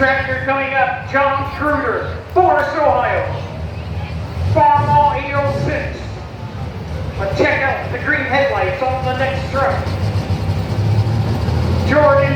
Tractor coming up, John Kruger, Forest, Ohio. Farmall 806. But check out the green headlights on the next truck. Jordan